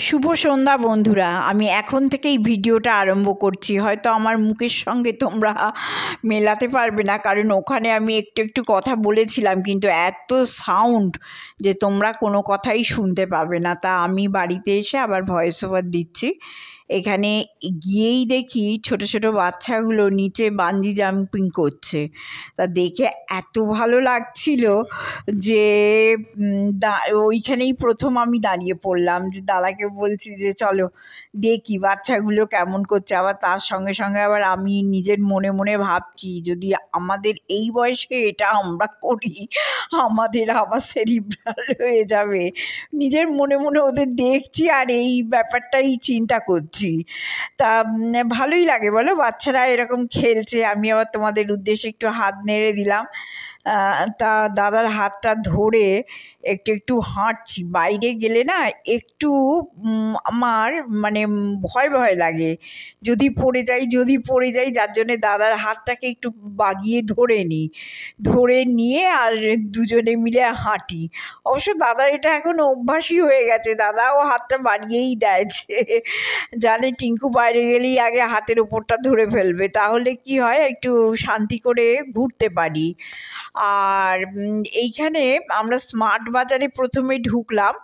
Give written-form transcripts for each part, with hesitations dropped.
শুভ সন্ধ্যা বন্ধুরা। আমি এখন থেকেই ভিডিওটা আরম্ভ করছি। হয়তো আমার মুখের সঙ্গে তোমরা মেলাতে পারবে না, কারণ ওখানে আমি একটু একটু কথা বলেছিলাম, কিন্তু এত সাউন্ড যে তোমরা কোনো কথাই শুনতে পাবে না। তা আমি বাড়িতে এসে আবার ভয়েস ওভার দিচ্ছি। এখানে গিয়েই দেখি ছোট ছোট বাচ্চাগুলো নিচে বাঞ্জি জাম্পিং করছে। তা দেখে এত ভালো লাগছিল যে ওইখানেই প্রথম আমি দাঁড়িয়ে পড়লাম, যে দাদাকে বলছি যে চলো দেখি বাচ্চাগুলো কেমন করছে। আবার তার সঙ্গে সঙ্গে আবার আমি নিজের মনে মনে ভাবছি, যদি আমাদের এই বয়সে এটা আমরা করি আমাদের আবার সেরিব্রাল হয়ে যাবে। নিজের মনে মনে ওদের দেখছি আর এই ব্যাপারটাই চিন্তা করছি। তা ভালোই লাগে বলো, বাচ্চারা এরকম খেলছে। আমি আবার তোমাদের উদ্দেশ্যে একটু হাত নেড়ে দিলাম। তা দাদার হাতটা ধরে একটু একটু হাঁটছি। বাইরে গেলে না একটু আমার মানে ভয় ভয় লাগে, যদি পড়ে যাই, যার জন্যে দাদার হাতটাকে একটু বাগিয়ে ধরে নিয়ে আর দুজনে মিলে হাঁটি। অবশ্য দাদার এটা এখন অভ্যাসই হয়ে গেছে, দাদাও হাতটা বাড়িয়েই দেয়, যে জানে টিঙ্কু বাইরে গেলেই আগে হাতের ওপরটা ধরে ফেলবে, তাহলে কি হয় একটু শান্তি করে ঘুরতে পারি। আর এইখানে আমরা স্মার্ট বাজারে প্রথমে ঢুকলাম।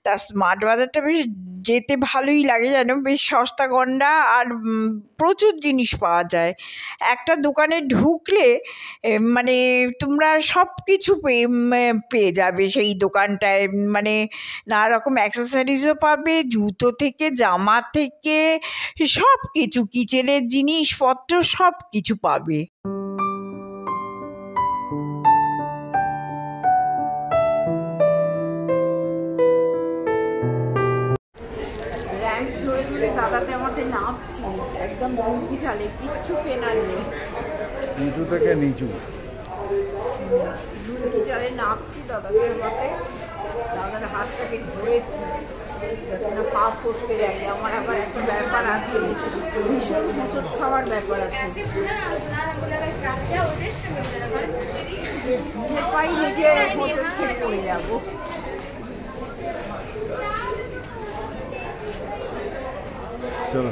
তা স্মার্ট বাজারটা বেশ যেতে ভালোই লাগে, জানো, বেশ সস্তা গন্ডা আর প্রচুর জিনিস পাওয়া যায়। একটা দোকানে ঢুকলে মানে তোমরা সব কিছু পেয়ে যাবে সেই দোকানটায়। মানে নানা রকম অ্যাক্সেসরিজও পাবে, জুতো থেকে জামা থেকে সব কিছু, কিচেনের জিনিসপত্র সব কিছু পাবে। ধরে ধরে দাদাতে আমাদের নামছি, একদম ঢুকি চালে, কিচ্ছু কেনার নেই, নিচু থেকে নিচু ঢুকি চালে নামছি দাদাদের হাতে। দাদার হাতটাকে ধরেছি যাতে না পা ফসকে যায়। আমার আবার একটা ব্যাপার আছে, ভীষণ হোঁচট খাওয়ার ব্যাপার আছে, পাই নিজে হোঁচট খেয়ে পড়ে যাবো। চলো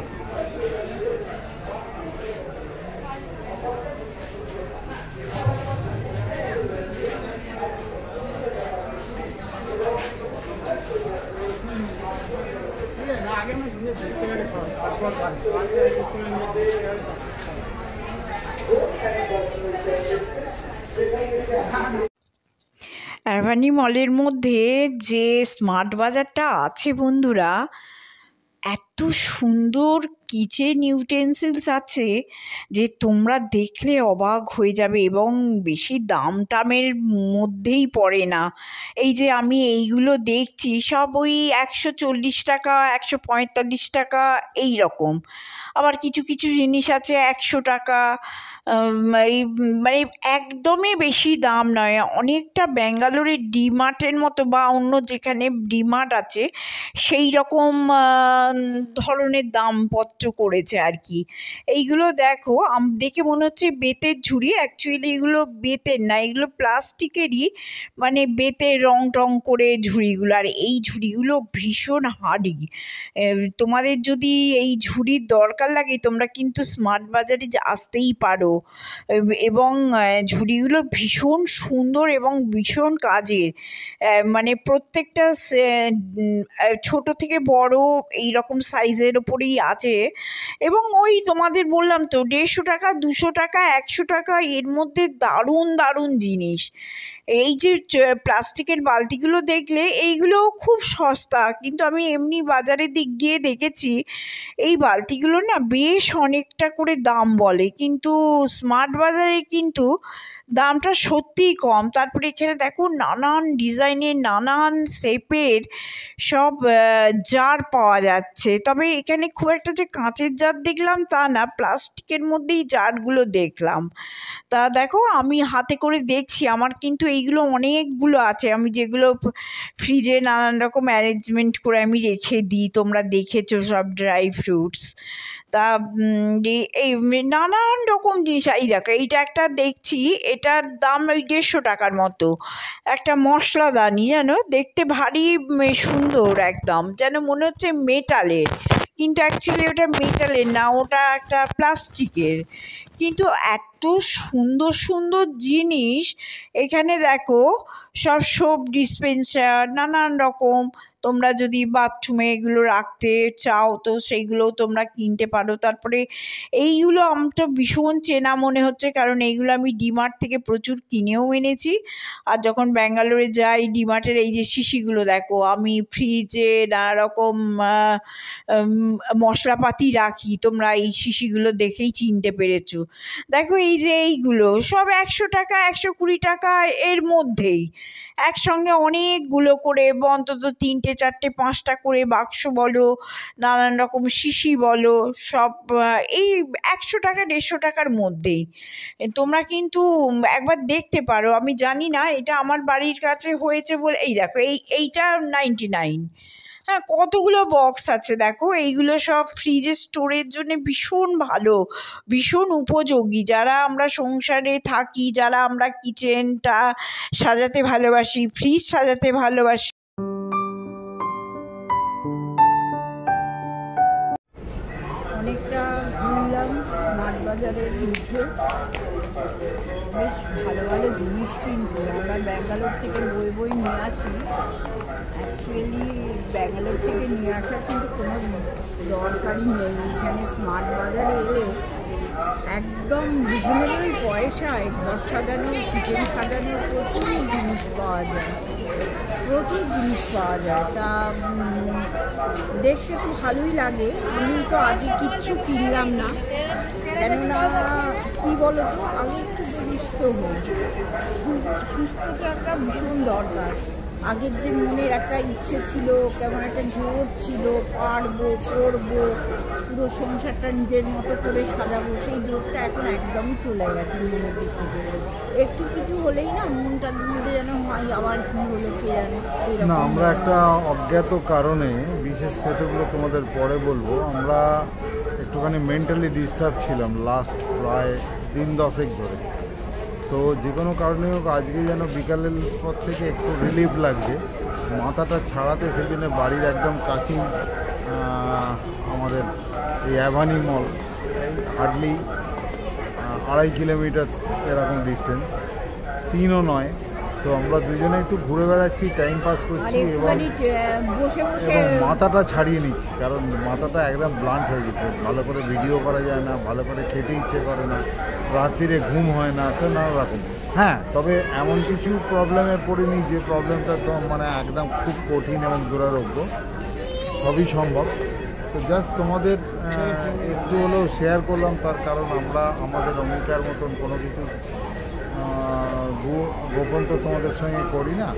অ্যাভানি মলের মধ্যে যে স্মার্ট বাজারটা আছে বন্ধুরা, এত সুন্দর কিচেন ইউটেন্সিলস আছে যে তোমরা দেখলে অবাক হয়ে যাবে, এবং বেশি দাম টামের মধ্যেই পড়ে না। এই যে আমি এইগুলো দেখছি সব ওই 140 টাকা, 145 টাকা এই রকম। আবার কিছু কিছু জিনিস আছে 100 টাকা। এই মানে একদমই বেশি দাম নয়, অনেকটা ব্যাঙ্গালোরের ডিমার্টের মতো বা অন্য যেখানে ডিমার্ট আছে সেই রকম ধরনের দামপত্র করেছে আর কি। এইগুলো দেখো, দেখে মনে হচ্ছে বেতের ঝুড়ি, অ্যাকচুয়ালি এগুলো বেতের না, এগুলো প্লাস্টিকেরই, মানে বেতের রং টং করে ঝুড়িগুলো। আর এই ঝুড়িগুলো ভীষণ হার্ডি। তোমাদের যদি এই ঝুড়ির দরকার লাগে তোমরা কিন্তু স্মার্ট বাজারে আসতেই পারো। এবং ঝুড়িগুলো ভীষণ সুন্দর এবং ভীষণ কাজের। মানে প্রত্যেকটা ছোট থেকে বড় এই রকম সাইজের ওপরেই আছে। এবং ওই তোমাদের বললাম তো 150 টাকা, 200 টাকা, 100 টাকা এর মধ্যে দারুণ দারুণ জিনিস। এই যে প্লাস্টিকের বালতিগুলো দেখলে এইগুলোও খুব সস্তা, কিন্তু আমি এমনি বাজারে গিয়ে দেখেছি এই বালতিগুলো না বেশ অনেকটা করে দাম বলে, কিন্তু স্মার্ট বাজারে কিন্তু দামটা সত্যিই কম। তারপরে এখানে দেখো নানান ডিজাইনের, নানান শেপের সব জার পাওয়া যাচ্ছে। তবে এখানে খুব একটা যে কাঁচের জার দেখলাম তা না, প্লাস্টিকের মধ্যেই জারগুলো দেখলাম। তা দেখো আমি হাতে করে দেখছি, আমার কিন্তু এইগুলো অনেকগুলো আছে, আমি যেগুলো ফ্রিজে নানান রকম অ্যারেঞ্জমেন্ট করে আমি রেখে দিই, তোমরা দেখেছো সব ড্রাই ফ্রুটস। তা এই নানান রকম জিনিস। এই দেখো, এইটা একটা দেখছি, এটার দাম ওই 150 টাকার মতো। একটা মশলাদানি, জানো, দেখতে ভারী সুন্দর, একদম যেন মনে হচ্ছে মেটালের, কিন্তু অ্যাকচুয়ালি ওটা মেটালের না, ওটা একটা প্লাস্টিকের। কিন্তু এত সুন্দর সুন্দর জিনিস এখানে দেখো, সব সোপ ডিসপেন্সার, নানান রকম। তোমরা যদি বাথরুমে এগুলো রাখতে চাও তো সেইগুলোও তোমরা কিনতে পারো। তারপরে এইগুলো আমার তো ভীষণ চেনা মনে হচ্ছে, কারণ এইগুলো আমি ডিমার্ট থেকে প্রচুর কিনেও এনেছি। আর যখন ব্যাঙ্গালোরে যাই, ডিমার্টের এই যে শিশিগুলো দেখো, আমি ফ্রিজে নানা রকম মশলাপাতি রাখি, তোমরা এই শিশিগুলো দেখেই চিনতে পেরেছো। দেখো এই যে এইগুলো সব 100 টাকা 120 টাকা এর মধ্যেই, একসঙ্গে অনেকগুলো করে, অন্তত 3টে 4টে 5টা করে বাক্স বলো, নানান রকম শিশি বলো, সব এই 100 টাকা 150 টাকার মধ্যেই। তোমরা কিন্তু একবার দেখতে পারো। আমি জানি না, এটা আমার বাড়ির কাছে হয়েছে বলে। এই দেখো, এইটা 99। হ্যাঁ, কতগুলো বক্স আছে দেখো। এইগুলো সব ফ্রিজে স্টোরের জন্য ভীষণ ভালো, ভীষণ উপযোগী। যারা আমরা সংসারে থাকি, যারা আমরা কিচেনটা সাজাতে ভালোবাসি, ফ্রিজ সাজাতে ভালোবাসি। অনেকটা ঘুরলাম স্মার্ট বাজারের নিচে, বেশ ভালো ভালো জিনিস, কিন্তু আমরা ব্যাঙ্গালোর থেকে বই বই নিয়ে আসি। অ্যাকচুয়ালি ব্যাঙ্গালোর থেকে নিয়ে আসার কিন্তু কোনো দরকারই নেই। এখানে স্মার্ট বাজারে এলে একদম রিজনেবল পয়সায় ঘর সাজানো, কিচেন সাজানোর প্রচুর জিনিস পাওয়া যায়, প্রচুর জিনিস পাওয়া যায়। তা দেখতে তো ভালোই লাগে। আমি তো আজকে কিচ্ছু কিনলাম না, কেননা কী বলো তো, আমি একটু সুস্থ হই। সুস্থতাটা ভীষণ দরকার। আগের যে মনের একটা ইচ্ছে ছিল, কেমন একটা জোর ছিল, পারবো, করবো, পুরো সংসারটা নিজের মতো করে সাজাবো, সেই জোরটা এখন একদমই চলে গেছে মনের দিক থেকে। একটু কিছু হলেই না মনটার মধ্যে যেন হয় আবার কী হলো কে জানে। না, আমরা একটা অজ্ঞাত কারণে, বিশেষ সেটাগুলো তোমাদের পরে বলবো, আমরা একটুখানি মেন্টালি ডিস্টার্ব ছিলাম লাস্ট প্রায় 10 ধরে। তো যে কোনো কারণে হোক, আজকে যেন বিকালের পর থেকে একটু রিলিফ লাগছে, মাথাটা ছাড়াতে। সেই জন্য বাড়ির একদম কাছেই আমাদের এই অ্যাভানি মল, হার্ডলি 2.5 কিলোমিটার এরকম ডিস্টেন্স, 3ও নয়। তো আমরা দুজনে একটু ঘুরে বেড়াচ্ছি, টাইম পাস করছি এবং মাথাটা ছাড়িয়ে নিচ্ছি, কারণ মাথাটা একদম ব্লান্ট হয়ে গেছে। ভালো করে ভিডিও করা যায় না, ভালো করে খেতে ইচ্ছে করে না, রাত্রিরে ঘুম হয় না, সে নানা রকম। হ্যাঁ, তবে এমন কিছু প্রবলেমে পড়িনি যে প্রবলেমটা তো মানে একদম খুব কঠিন এবং দুরারোগ্য, সবই সম্ভব। তো জাস্ট তোমাদের একটু হলেও শেয়ার করলাম, তার কারণ আমরা আমাদের অঙ্গীকার মতন কোনো কিছু গোপন তো তোমাদের সঙ্গে করি না।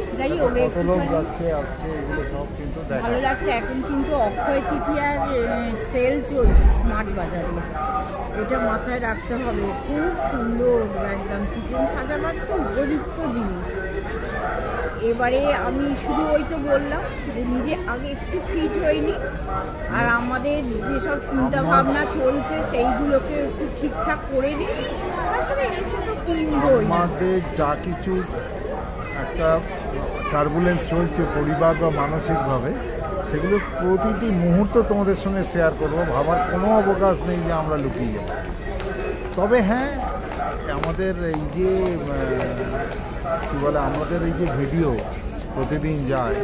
কত লোক যাচ্ছে আসছে, এগুলো সব কিন্তু ভালো লাগছে। এখন কিন্তু অক্ষয় তৃতীয়ার সেল চলছে স্মার্ট বাজারে, এটা মাথায় রাখতে হবে। খুব সুন্দর একদম কিচেন সাজাবার তো উপযুক্ত জিনিস। এবারে আমি শুধু ওই তো বললাম যে নিজে আগে একটু ফিট হয়নি, আর আমাদের যেসব চিন্তা ভাবনা চলছে সেইগুলোকে একটু ঠিকঠাক করে নিই, তারপরে এসে তো কিনবই। আমাদের যা কিছু একটা টার্বুলেন্স চলছে পরিবার বা মানসিকভাবে, সেগুলো প্রতিটি মুহূর্ত তোমাদের সঙ্গে শেয়ার করব, ভাবার কোনো অবকাশ নেই যে আমরা লুকিয়ে যাব। তবে হ্যাঁ, আমাদের এই যে কী বলে, আমাদের এই যে ভিডিও প্রতিদিন যায়,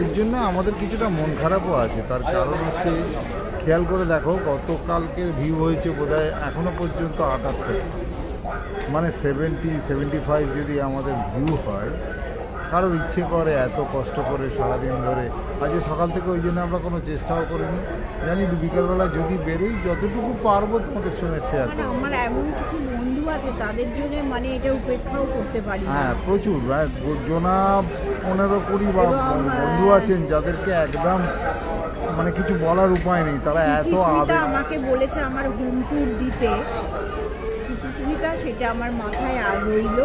এর জন্য আমাদের কিছুটা মন খারাপও আছে। তার কারণ হচ্ছে, খেয়াল করে দেখো, গতকালকের ভিউ হয়েছে বোধহয় এখনও পর্যন্ত 78, মানে 70-75 যদি আমাদের ভিউ হয়, কারোর ইচ্ছে করে এত কষ্ট করে সারাদিন ধরে। আজকে সকাল থেকে ওই জন্য আমরা কোনো চেষ্টাও করিনি, জানি বিকালবেলা যদি বেরোই যতটুকু পারবো তোমাদের সঙ্গে শেয়ার করবো। আমার এমন কিছু বন্ধু আছে তাদের জন্য মানে এটা উপেক্ষাও করতে পারি। হ্যাঁ, প্রচুর, জনা 15-20 বন্ধু আছেন যাদেরকে একদম মানে কিছু বলার উপায় নেই, তারা এত আমাকে বলেছে আমার হোম ট্যুর দিতে, সুচিস্মিতা, সেটা আমার মাথায় রইল।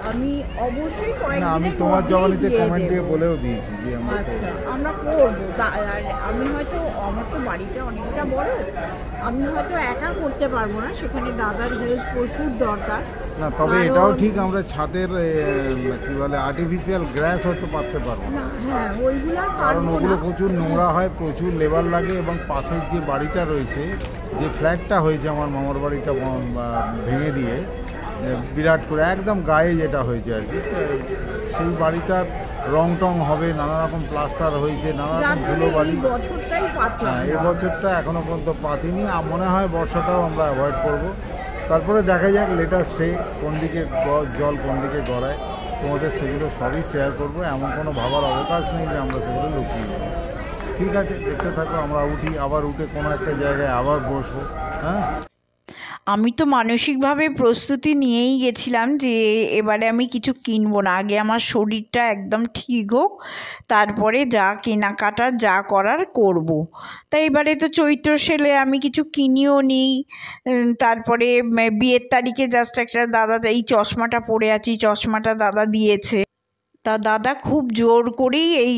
আমি অবশ্যই না, আমি কয়েকদিনের তোমার মধ্যেই জবানিতে দিয়ে কমেন্ট দিয়ে দেবো। বলেও দিয়েছি যে আমরা আচ্ছা, করবো। আমরা করবো। আর আমি হয়তো, আমার তো বাড়িটা অনেকটা বড়, আমি হয়তো একা করতে পারবো না, সেখানে দাদার হেল্প প্রচুর দরকার। না, তবে কারণ- এটাও ঠিক, আমরা ছাদের কি বলে আর্টিফিশিয়াল গ্রাস হয়তো পারতে পারবো না, না, হ্যাঁ, ওইগুলো আর কারণ পারবো ওগুলো না। প্রচুর নোংরা হয়, প্রচুর লেবার লাগে, এবং পাশের যে বাড়িটা রয়েছে, যে ফ্ল্যাটটা হয়েছে আমার মামার বাড়িটা ভেঙে দিয়ে বিরাট করে একদম গায়ে যেটা হয়েছে আর কি, সেই বাড়িটার রং টং হবে, নানা রকম প্লাস্টার হয়েছে, নানা যার রকম জন্য ধুলো বালি। এই বছরটাই পাতলাম হ্যাঁ, এই না। বছরটা এখনো পর্যন্ত পাতিনি, আর মনে হয় বর্ষাটাও আমরা অ্যাভয়েড করব। তারপরে দেখা যাক লেটার সে কোন দিকে জল কোন দিকে গড়ায়, তোমাদের সেগুলো সবই শেয়ার করব। এমন কোনো ভাবার অবকাশ নেই যে আমরা সেগুলো লুকিয়ে দেবো। ঠিক আছে, দেখতে থাকো, আমরা উঠি, আবার উঠে কোনো একটা জায়গায় আবার বসবো। হ্যাঁ, আমি তো মানসিকভাবে প্রস্তুতি নিয়েই গেছিলাম যে এবারে আমি কিছু কিনবো না, আগে আমার শরীরটা একদম ঠিক হোক, তারপরে যা কেনাকাটার যা করার করব। তাই এবারে তো চৈত্র সেলে আমি কিছু কিনিও নিই। তারপরে বিয়ের তারিখে জাস্ট একটা দাদা, এই চশমাটা পরে আছি, চশমাটা দাদা দিয়েছে। তা দাদা খুব জোর করেই এই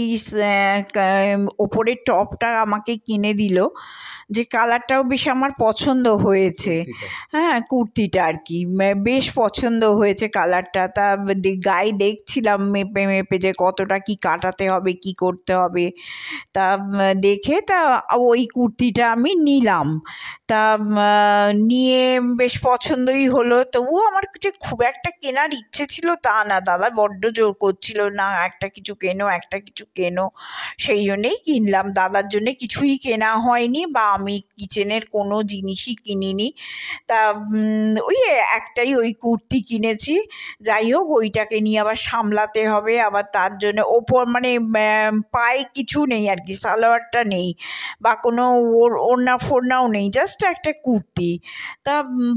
ওপরের টপটা আমাকে কিনে দিল, যে কালারটাও বেশ আমার পছন্দ হয়েছে। হ্যাঁ, কুর্তিটা আর কি বেশ পছন্দ হয়েছে কালারটা। তা গায়ে দেখছিলাম মেপে মেপে যে কতটা কি কাটাতে হবে, কি করতে হবে। তা দেখে তা ওই কুর্তিটা আমি নিলাম। তা নিয়ে বেশ পছন্দই হলো। তবুও আমার যে খুব একটা কেনার ইচ্ছে ছিল তা না, দাদা বড্ড জোর করছিল, না একটা কিছু কেনো, একটা কিছু কেনো। সেই জন্যেই কিনলাম, দাদার জন্যে কিছুই কেনা হয়নি, বা আমি কিচেনের কোনো জিনিসই কিনিনি। তা ওই একটাই ওই কুর্তি কিনেছি। যাই হোক, ওইটাকে নিয়ে আবার সামলাতে হবে, আবার তার জন্য ওপর মানে পায়ে কিছু নেই আর কি, সালোয়ারটা নেই, বা কোনো ওড়না ফোড়নাও নেই, জাস্ট একটা কুর্তি। তা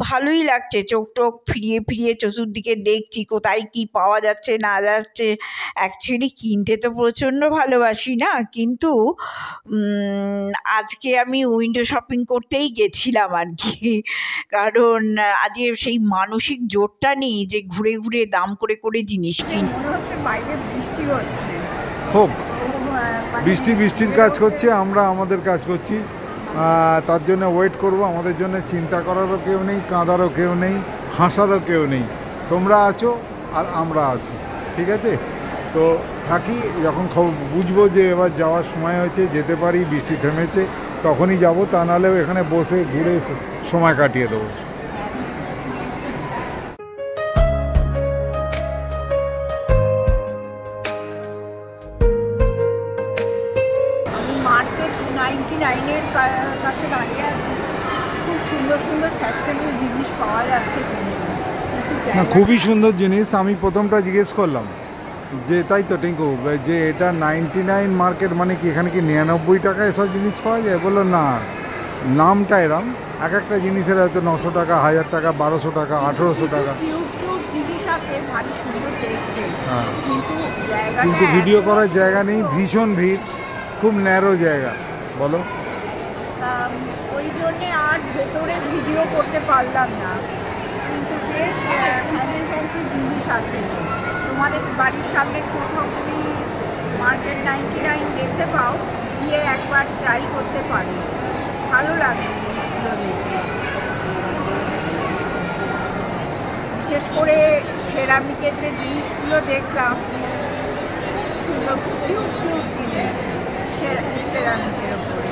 ভালোই লাগছে, চোখ টোক ফিরিয়ে ফিরিয়ে চতুর্দিকে দেখছি কোথায় কি পাওয়া যাচ্ছে না যাচ্ছে। অ্যাকচুয়ালি কিনতে তো প্রচণ্ড ভালোবাসি না, কিন্তু আজকে আমি উইন্ডো শপিং করতেই গেছিলাম আর কি, কারণ আজকে সেই মানসিক জোরটা নেই যে ঘুরে ঘুরে দাম করে করে জিনিস কিন। মনে হচ্ছে বাইরে বৃষ্টি হচ্ছে, হোক, বৃষ্টির কাজ করছে, আমরা আমাদের কাজ করছি। তার জন্য ওয়েট করব, আমাদের জন্য চিন্তা করারও কেউ নেই, কাঁদারও কেউ নেই, হাসারও কেউ নেই। তোমরা আছো আর আমরা আছি, ঠিক আছে? তো থাকি, যখন বুঝবো যে এবার যাওয়ার সময় হয়েছে, যেতে পারি, বৃষ্টি থেমেছে, তখনই যাব, তা নাহলেও এখানে বসে ঘুরে সময় কাটিয়ে দেবো। মার্কেট 99-এর কাছে দাঁড়িয়ে আছি, খুব সুন্দর সুন্দর ফ্যাশনেবল জিনিস পাওয়া যাচ্ছে না, খুবই সুন্দর জিনিস। আমি প্রথমটা জিজ্ঞেস করলাম যে তাই তো টিঙ্কু, যে এটা 99 মার্কেট মানে কি, এখানে কি 99 টাকায় এসব জিনিস পাওয়া যায়? বললো না, নামটা এরম, এক একটা জিনিসের হয়তো 900 টাকা, 1000 টাকা, 1200 টাকা, 1800 টাকা। জিনিস আছে ভারী সুন্দর দেখতে, হ্যাঁ, কিন্তু কিন্তু ভিডিও করার জায়গা নেই, ভীষণ ভিড়, খুব ন্যারো জায়গা। বলো, ওই জন্যে আর ভেতরে ভিডিও করতে পারলাম না, কিন্তু বেশ ফ্যান্সি ফ্যান্সি জিনিস আছে। তোমাদের বাড়ির সামনে কোথাও তুমি মার্কেট 99 দেখতে পাও, গিয়ে একবার ট্রাই করতে পারো, ভালো লাগবে জিনিসগুলো দেখতে। বিশেষ করে সেরামিকের যে জিনিসগুলো দেখলাম, সুন্দর কিউট কিউট জিনিস সেরামিকের ওপরে।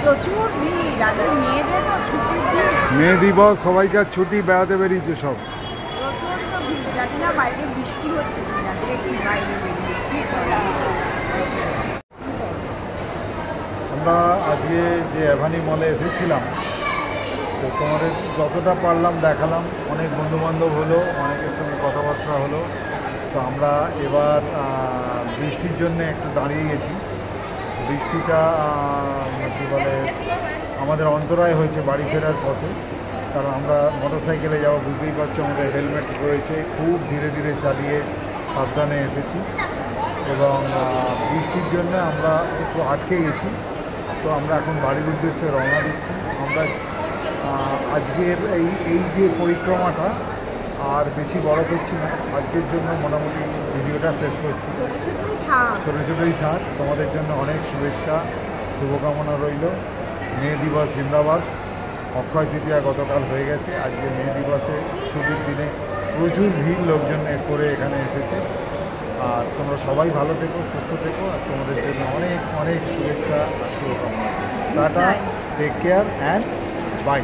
প্রচুর ভিড়, আজ মেয়েদের তো ছুটির দিন, মে দিবস, সবাইকার ছুটি, বেড়াতে বেরিয়েছে সব। প্রচন্ড ভিড়, জানি না বাইরে বৃষ্টি হচ্ছে কিনা, দেখি বাইরে বেরিয়ে। আমরা আজকে যে অ্যাভানি মলে এসেছিলাম, তো তোমাদের যতটা পারলাম দেখালাম, অনেক বন্ধুবান্ধব হলো, অনেকের সঙ্গে কথাবার্তা হলো। তো আমরা এবার বৃষ্টির জন্য একটু দাঁড়িয়ে গেছি। বৃষ্টিটা কী বলে আমাদের অন্তরায় হয়েছে বাড়ি ফেরার পথে, কারণ আমরা মোটরসাইকেলে যাবো, বুঝতেই পারছো আমাদের হেলমেট রয়েছে, খুব ধীরে ধীরে চালিয়ে সাবধানে এসেছি এবং বৃষ্টির জন্য আমরা একটু আটকে গেছি। তো আমরা এখন বাড়ির উদ্দেশ্যে রওনা দিচ্ছি। আমরা আজকের এই যে পরিক্রমাটা আর বেশি বড় করছি না, আজকের জন্য মোটামুটি ভিডিওটা শেষ করছি। ছোটো ছোটোই থাক। তোমাদের জন্য অনেক শুভেচ্ছা, শুভকামনা রইল। মে দিবস জিন্দাবাদ। অক্ষয় তৃতীয়া গতকাল হয়ে গেছে, আজকে মে দিবসে ছুটির দিনে প্রচুর ভিড় লোকজন করে এখানে এসেছে। আর তোমরা সবাই ভালো থেকো, সুস্থ থেকো, আর তোমাদের জন্য অনেক অনেক শুভেচ্ছা আর শুভকামনা। Tata, take care and by.